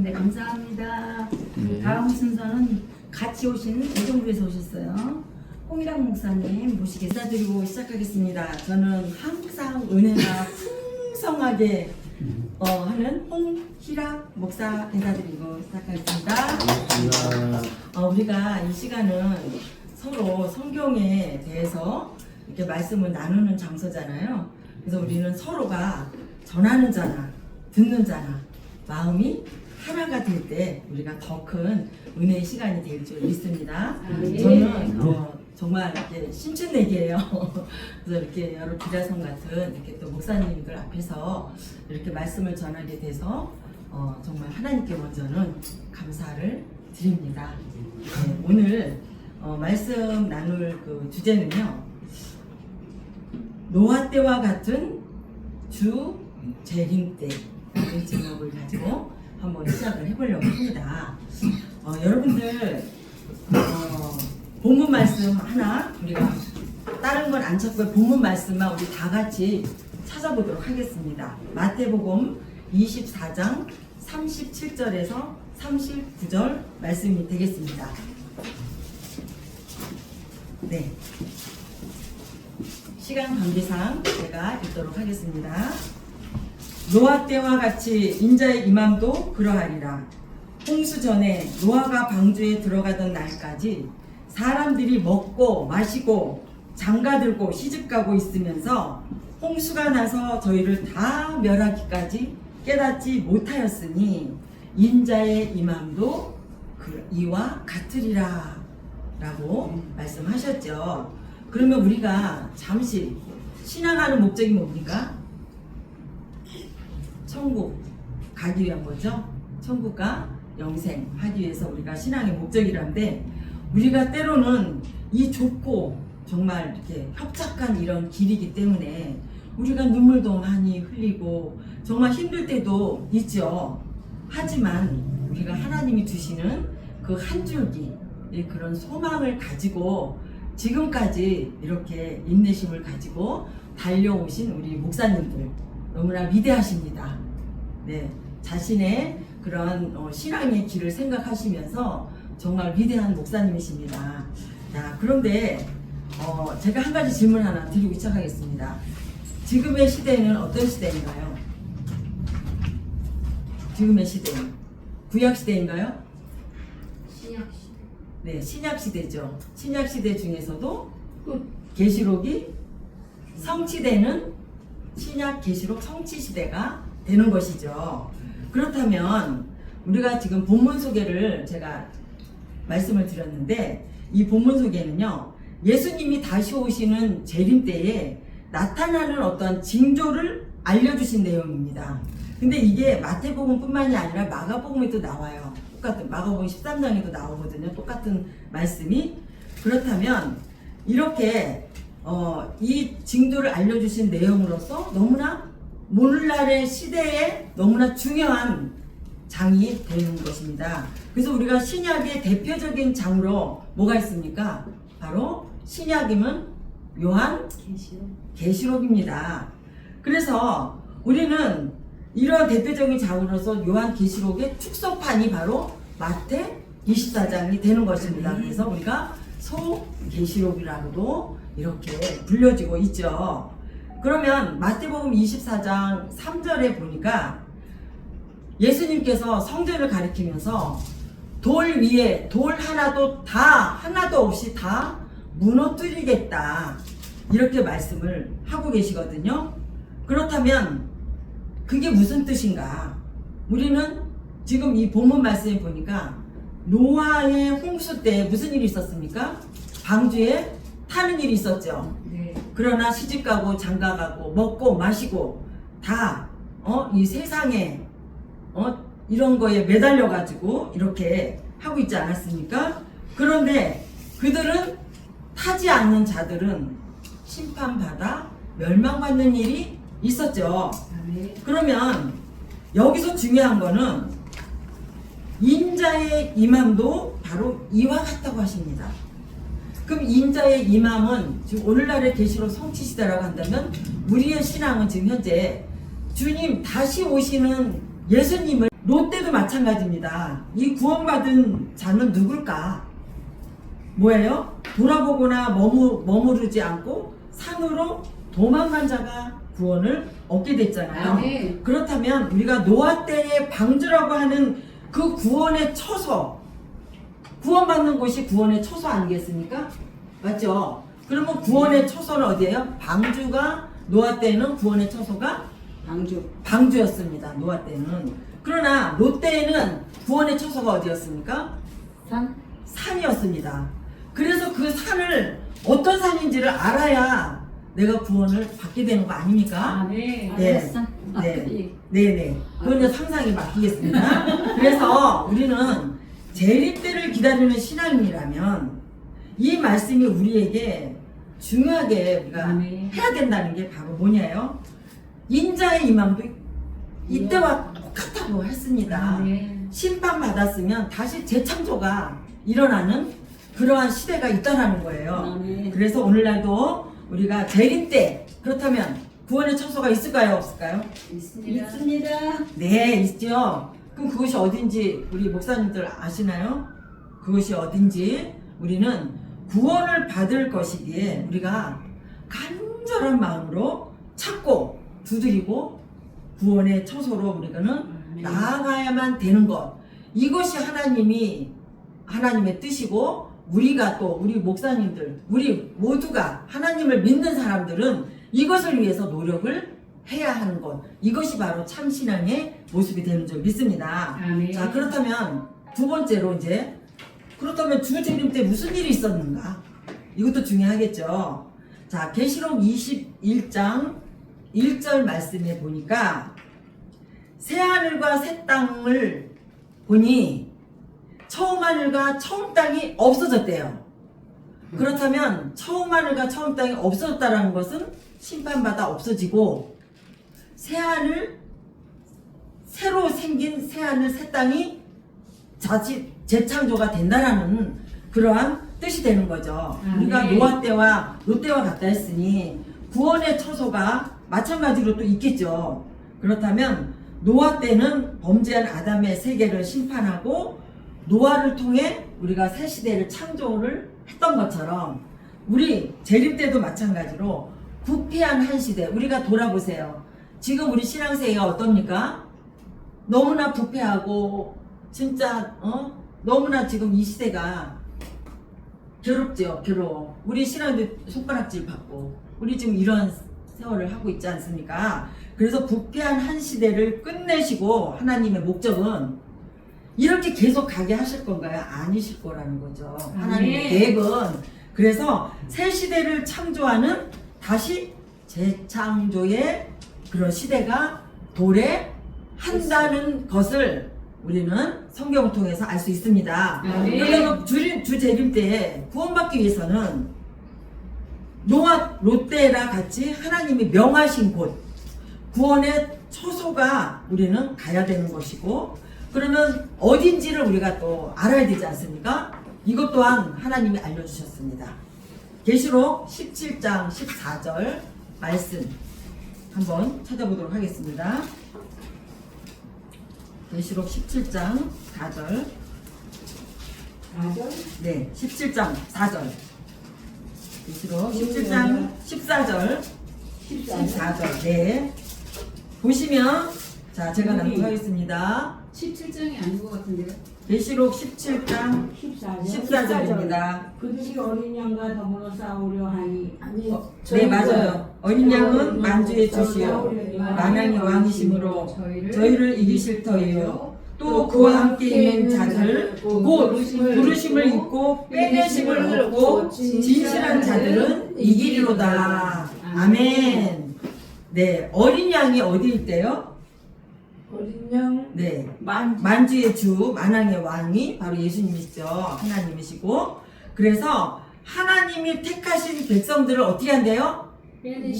네, 감사합니다. 네. 다음 순서는 같이 오신 대종부에서 오셨어요. 홍일학 목사님 모시게 인사드리고 시작하겠습니다. 저는 항상 은혜가 풍성하게 하는 홍일학 목사 인사드리고 시작하겠습니다. 우리가 이 시간은 서로 성경에 대해서 이렇게 말씀을 나누는 장소잖아요. 그래서 우리는 서로가 전하는 자나 듣는 자나 마음이 하나가 될 때 우리가 더 큰 은혜의 시간이 될 줄 믿습니다. 저는 정말 이렇게 신춘내기예요. 그래서 이렇게 여러 기자성 같은 이렇게 또 목사님들 앞에서 이렇게 말씀을 전하게 돼서 정말 하나님께 먼저는 감사를 드립니다. 네, 오늘 말씀 나눌 그 주제는요, 노아 때와 같은 주 재림 때라는 제목을 가지고 한번 시작을 해보려고 합니다. 여러분들 본문 말씀 하나 우리가 다른 건 안 찾고 본문 말씀만 우리 다 같이 찾아보도록 하겠습니다. 마태복음 24장 37절에서 39절 말씀이 되겠습니다. 네, 시간 관계상 제가 읽도록 하겠습니다. 노아 때와 같이 인자의 임함도 그러하리라. 홍수 전에 노아가 방주에 들어가던 날까지 사람들이 먹고 마시고 장가들고 시집가고 있으면서 홍수가 나서 저희를 다 멸하기까지 깨닫지 못하였으니 인자의 임함도 이와 같으리라 라고 말씀하셨죠. 그러면 우리가 잠시 신앙하는 목적이 뭡니까? 천국 가기 위한 거죠. 천국과 영생 하기 위해서 우리가 신앙의 목적이란데, 우리가 때로는 이 좁고 정말 이렇게 협착한 이런 길이기 때문에 우리가 눈물도 많이 흘리고 정말 힘들 때도 있죠. 하지만 우리가 하나님이 주시는 그 한 줄기 그런 소망을 가지고 지금까지 이렇게 인내심을 가지고 달려오신 우리 목사님들 너무나 위대하십니다. 네, 자신의 그런 신앙의 길을 생각하시면서 정말 위대한 목사님이십니다. 자, 그런데 제가 한 가지 질문 하나 드리고 시작하겠습니다. 지금의 시대는 어떤 시대인가요? 지금의 시대는 구약 시대인가요? 신약 시대. 네, 신약 시대죠. 신약 시대 중에서도 계시록이 성취되는 신약 계시록 성취 시대가 되는 것이죠. 그렇다면 우리가 지금 본문 소개를 제가 말씀을 드렸는데, 이 본문 소개는요, 예수님이 다시 오시는 재림 때에 나타나는 어떤 징조를 알려주신 내용입니다. 근데 이게 마태복음 뿐만이 아니라 마가복음에도 나와요. 똑같은 마가복음 13장에도 나오거든요. 똑같은 말씀이. 그렇다면 이렇게 이 징조를 알려주신 내용으로서 너무나 오늘날의 시대에 너무나 중요한 장이 되는 것입니다. 그래서 우리가 신약의 대표적인 장으로 뭐가 있습니까? 바로 신약이면 요한 계시록입니다. 그래서 우리는 이러한 대표적인 장으로서 요한 계시록의 축소판이 바로 마태 24장이 되는 것입니다. 그래서 우리가 소계시록이라고도 이렇게 불려지고 있죠. 그러면 마태복음 24장 3절에 보니까 예수님께서 성전을 가리키면서 돌 위에 돌 하나도 없이 다 무너뜨리겠다 이렇게 말씀을 하고 계시거든요. 그렇다면 그게 무슨 뜻인가? 우리는 지금 이 본문 말씀에 보니까 노아의 홍수 때 무슨 일이 있었습니까? 방주에 타는 일이 있었죠. 네. 그러나 시집가고 장가가고 먹고 마시고 다 이 세상에 이런 거에 매달려 가지고 이렇게 하고 있지 않았습니까? 그런데 그들은 타지 않는 자들은 심판받아 멸망받는 일이 있었죠. 그러면 여기서 중요한 거는 인자의 임함도 바로 이와 같다고 하십니다. 그럼 인자의 임함은 지금 오늘날의 계시록 성취 시대라고 한다면 우리의 신앙은 지금 현재 주님 다시 오시는 예수님을 롯데도 마찬가지입니다. 이 구원받은 자는 누굴까? 뭐예요? 돌아보거나 머무르지 않고 산으로 도망간 자가 구원을 얻게 됐잖아요. 네. 그렇다면 우리가 노아 때의 방주라고 하는 그 구원의 처소, 구원받는 곳이 구원의 처소 아니겠습니까? 맞죠? 그러면 구원의 처소는 어디예요? 방주가 노아 때는 구원의 처소가 방주였습니다. 노아 때는. 그러나 롯 때에는 구원의 처소가 어디였습니까? 산이었습니다. 그래서 그 산을 어떤 산인지를 알아야 내가 구원을 받게 되는 거 아닙니까? 네. 네. 네네. 그건 상상에 맡기겠습니다. 그래서 우리는 재림때를 기다리는 신앙인이라면 이 말씀이 우리에게 중요하게 우리가 해야 된다는 게 바로 뭐냐요? 인자의 임함도 이때와 똑같다고 했습니다. 심판받았으면 다시 재창조가 일어나는 그러한 시대가 있다는 거예요. 그래서 오늘날도 우리가 재림때 그렇다면 구원의 처소가 있을까요? 없을까요? 있습니다. 네, 있죠. 그럼 그것이 어딘지 우리 목사님들 아시나요? 그것이 어딘지 우리는 구원을 받을 것이기에 우리가 간절한 마음으로 찾고 두드리고 구원의 처소로 우리가는 나아가야만 되는 것. 이것이 하나님의 뜻이고 우리가 또 우리 목사님들 우리 모두가 하나님을 믿는 사람들은 이것을 위해서 노력을 해야 하는 것. 이것이 바로 참신앙의 모습이 되는 줄 믿습니다. 자, 그렇다면 두 번째로 이제 그렇다면 주재림 때 무슨 일이 있었는가? 이것도 중요하겠죠. 자, 계시록 21장 1절 말씀에 보니까 새하늘과 새 땅을 보니 처음 하늘과 처음 땅이 없어졌대요. 그렇다면 처음 하늘과 처음 땅이 없어졌다는 것은 심판받아 없어지고 새하늘, 새로 생긴 새하늘, 새 땅이 자칫 재창조가 된다라는 그러한 뜻이 되는 거죠. 우리가 노아 때와 롯 때와 같다 했으니 구원의 처소가 마찬가지로 또 있겠죠. 그렇다면 노아 때는 범죄한 아담의 세계를 심판하고 노아를 통해 우리가 새 시대를 창조를 했던 것처럼 우리 재림 때도 마찬가지로 부패한 한 시대. 우리가 돌아보세요. 지금 우리 신앙세계가 어떻습니까? 너무나 부패하고 진짜 너무나 지금 이 시대가 괴롭죠. 괴로워. 우리 신앙들 손가락질 받고 우리 지금 이런 세월을 하고 있지 않습니까? 그래서 부패한 한 시대를 끝내시고 하나님의 목적은 이렇게 계속 가게 하실 건가요? 아니실 거라는 거죠. 하나님의 계획은. 그래서 새 시대를 창조하는 다시 재창조의 그런 시대가 도래한다는 것을 우리는 성경을 통해서 알 수 있습니다. 그러면 주재림 때 구원받기 위해서는 노아 롯데라 같이 하나님이 명하신 곳 구원의 처소가 우리는 가야 되는 것이고 그러면 어딘지를 우리가 또 알아야 되지 않습니까? 이것 또한 하나님이 알려주셨습니다. 계시록 17장 14절 말씀 한번 찾아보도록 하겠습니다. 계시록 17장 4절. 4절? 네, 17장 4절. 계시록 17장 14절. 14절. 네. 보시면 자, 제가 낭독하겠습니다. 17장이 아닌 것 같은데요? 계시록 17장 14절입니다. 그들이 어린 양과 더불어 싸우려 하니 네, 맞아요. 어린 양은 만주의 주시요 만왕의 왕이심으로 저희를 이기실 터이요 또 그와 함께 있는 자들 곧 부르심을 입고 빼내심을 얻고 진실한 자들은 이기리로다. 아멘. 네, 어린 양이 어디 있대요? 어린 양 네, 만주의 주 만왕의 왕이 바로 예수님이시죠. 하나님이시고 그래서 하나님이 택하신 백성들을 어떻게 한대요?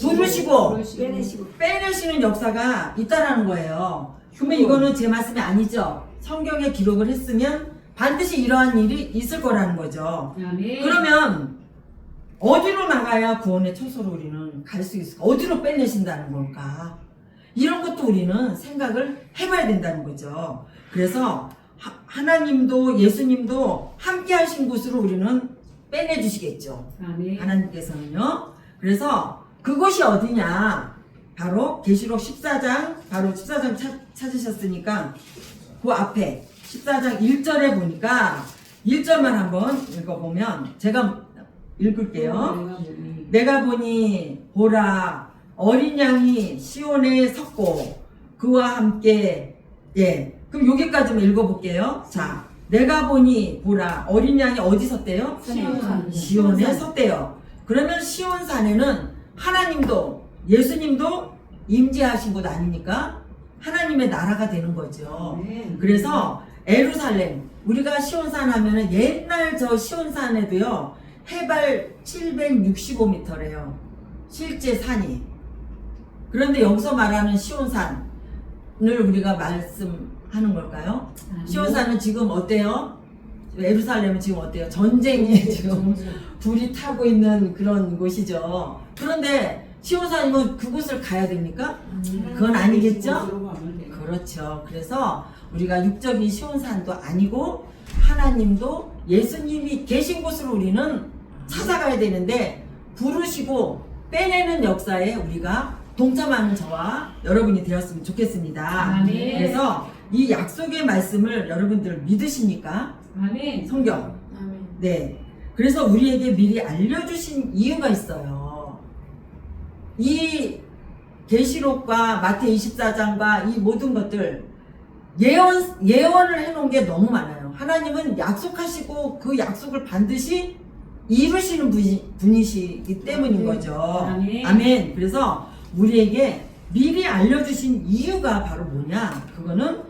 부르시고 빼내시는 역사가 있다라는 거예요. 그러면 이거는 제 말씀이 아니죠. 성경에 기록을 했으면 반드시 이러한 일이 있을 거라는 거죠. 그러면 어디로 나가야 구원의 처소로 우리는 갈 수 있을까? 어디로 빼내신다는 걸까? 이런 것도 우리는 생각을 해봐야 된다는 거죠. 그래서 하나님도 예수님도 함께 하신 곳으로 우리는 빼내주시겠죠. 아멘. 하나님께서는요. 그래서 그곳이 어디냐? 바로 계시록 14장, 바로 14장 찾으셨으니까 그 앞에 14장 1절에 보니까 1절만 한번 읽어보면 제가 읽을게요. 내가 보니 보라 어린 양이 시온에 섰고 그와 함께 예 그럼 여기까지만 읽어볼게요. 자 내가 보니 보라 어린 양이 어디 섰대요? 시온에 섰대요. 그러면 시온산에는 하나님도 예수님도 임재하신 곳 아닙니까? 하나님의 나라가 되는 거죠. 그래서 에루살렘 우리가 시온산 하면은 옛날 저 시온산에도요 해발 765m래요. 실제 산이. 그런데 여기서 말하는 시온산을 우리가 말씀하는 걸까요? 시온산은 지금 어때요? 에루살렘은 지금 어때요? 전쟁에 지금 불이 타고 있는 그런 곳이죠. 그런데 시온산이면 그곳을 가야 됩니까? 그건 아니겠죠? 그렇죠. 그래서 우리가 육적인 시온산도 아니고 하나님도 예수님이 계신 곳으로 우리는 찾아가야 되는데 부르시고 빼내는 역사에 우리가 동참하는 저와 여러분이 되었으면 좋겠습니다. 아멘. 그래서 이 약속의 말씀을 여러분들 믿으십니까? 아멘. 성경. 아멘. 네. 그래서 우리에게 미리 알려주신 이유가 있어요. 이 계시록과 마태 24장과 이 모든 것들 예언을 해놓은 게 너무 많아요. 하나님은 약속하시고 그 약속을 반드시 이루시는 분이시기 때문인 거죠. 아멘. 아멘. 그래서 우리에게 미리 알려주신 이유가 바로 뭐냐? 그거는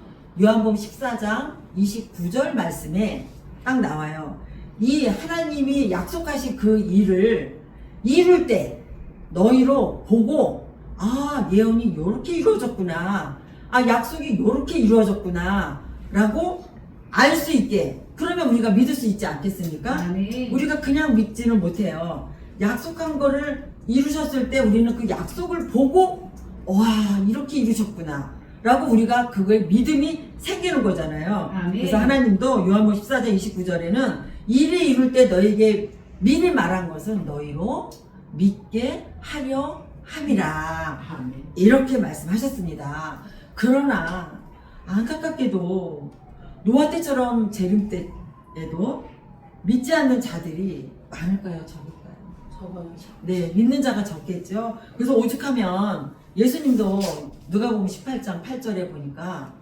요한복음 14장 29절 말씀에 딱 나와요. 이 하나님이 약속하신 그 일을 이룰 때 너희로 보고 아 예언이 이렇게 이루어졌구나. 아 약속이 이렇게 이루어졌구나 라고 알 수 있게 그러면 우리가 믿을 수 있지 않겠습니까? 아멘. 우리가 그냥 믿지는 못해요. 약속한 거를 이루셨을 때 우리는 그 약속을 보고 와 이렇게 이루셨구나 라고 우리가 그거에 믿음이 생기는 거잖아요. 아멘. 그래서 하나님도 요한복음 14장 29절에는 일이 이룰 때 너에게 미리 말한 것은 너희로 믿게 하려 함이라 이렇게 말씀하셨습니다. 그러나 안타깝게도 노아 때처럼 재림 때에도 믿지 않는 자들이 많을까요? 적을까요? 적어요. 네, 믿는 자가 적겠죠. 그래서 오죽하면 예수님도 누가복음 18장 8절에 보니까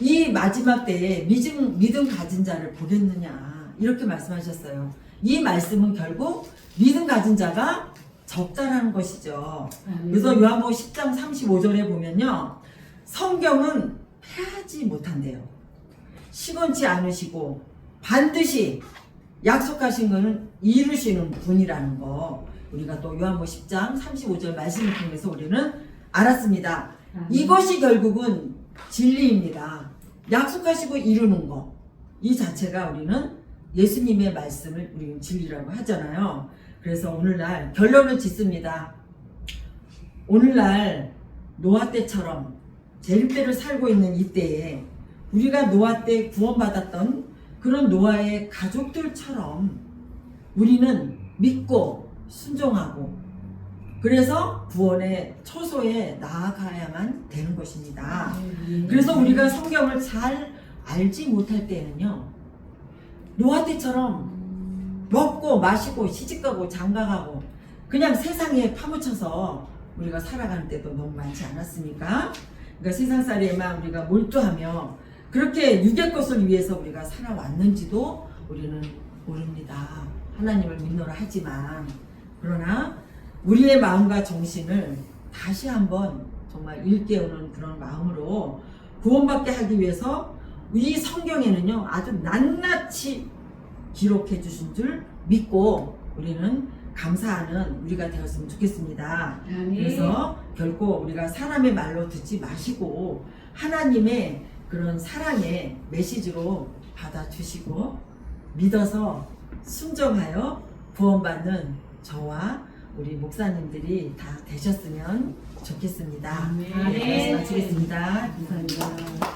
이 마지막 때에 믿음 가진 자를 보겠느냐 이렇게 말씀하셨어요. 이 말씀은 결국 믿음 가진 자가 적다라는 것이죠. 그래서 요한복음 10장 35절에 보면요. 성경은 패하지 못한대요. 시건치 않으시고 반드시 약속하신 것은 이루시는 분이라는 거 우리가 또 요한복음 10장 35절 말씀을 통해서 우리는 알았습니다. 이것이 결국은 진리입니다. 약속하시고 이루는 거 이 자체가 우리는 예수님의 말씀을 우리는 진리라고 하잖아요. 그래서 오늘날 결론을 짓습니다. 오늘날 노아 때처럼 재림 때를 살고 있는 이때에 우리가 노아 때 구원받았던 그런 노아의 가족들처럼 우리는 믿고 순종하고 그래서 구원의 처소에 나아가야만 되는 것입니다. 그래서 우리가 성경을 잘 알지 못할 때는요 노아 때처럼 먹고 마시고 시집가고 장가가고 그냥 세상에 파묻혀서 우리가 살아가는 때도 너무 많지 않았습니까? 그러니까 세상살이에만 우리가 몰두하며 그렇게 육의 것을 위해서 우리가 살아왔는지도 우리는 모릅니다. 하나님을 믿노라 하지만 그러나 우리의 마음과 정신을 다시 한번 정말 일깨우는 그런 마음으로 구원받게 하기 위해서 이 성경에는요 아주 낱낱이 기록해 주신 줄 믿고 우리는 감사하는 우리가 되었으면 좋겠습니다. 아멘. 그래서 결코 우리가 사람의 말로 듣지 마시고 하나님의 그런 사랑의 메시지로 받아주시고 믿어서 순종하여 구원받는 저와 우리 목사님들이 다 되셨으면 좋겠습니다. 아멘. 네, 말씀 마치겠습니다. 감사합니다.